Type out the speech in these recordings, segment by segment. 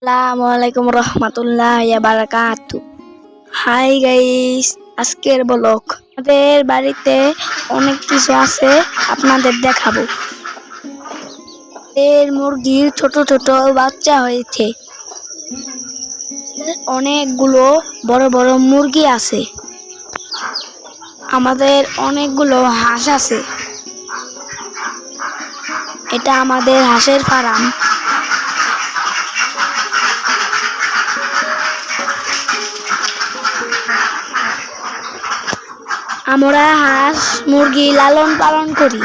আসসালামু রহমতুল্লাহি বারাকাতু। হাই গাইস, আজকের ব্লগ আমাদের বাড়িতে অনেক কিছু আছে, আপনাদের দেখাবো। এর মুরগির ছোট ছোট বাচ্চা হয়েছে, অনেকগুলো বড় বড় মুরগি আছে, আমাদের অনেকগুলো হাঁস আছে। এটা আমাদের হাঁসের ফার্ম। আমরা হাঁস মুরগি লালন পালন করি।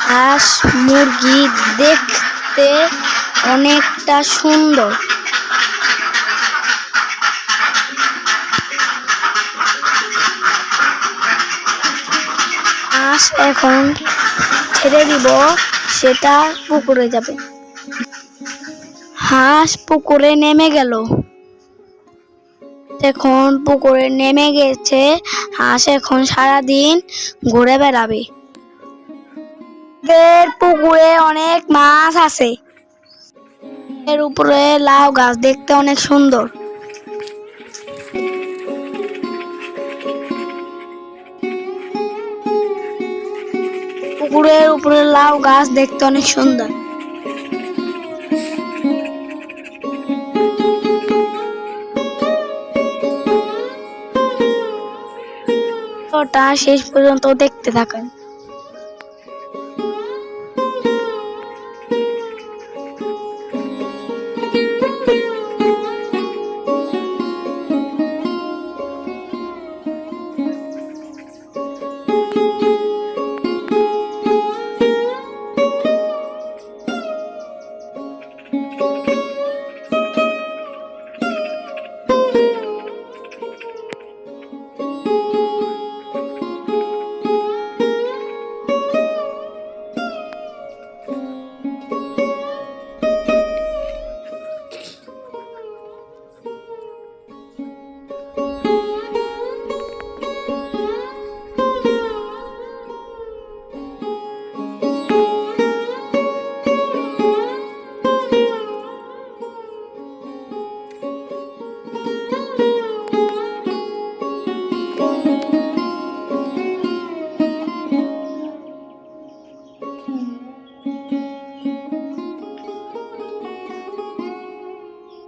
হাঁস মুরগি দেখতে অনেকটা সুন্দর। হাঁস এখন ছেড়ে দিব, সেটা পুকুরে যাবে। হাঁস পুকুরে নেমে গেল, এখন পুকুরে নেমে গেছে। হাঁস এখন সারাদিন ঘুরে বেড়াবে। পুকুরে অনেক মাছ আছে, এর উপরে লাউ গাছ দেখতে অনেক সুন্দর। পুকুরের উপরে লাউ গাছ দেখতে অনেক সুন্দর। শেষ পর্যন্ত দেখতে থাকেন।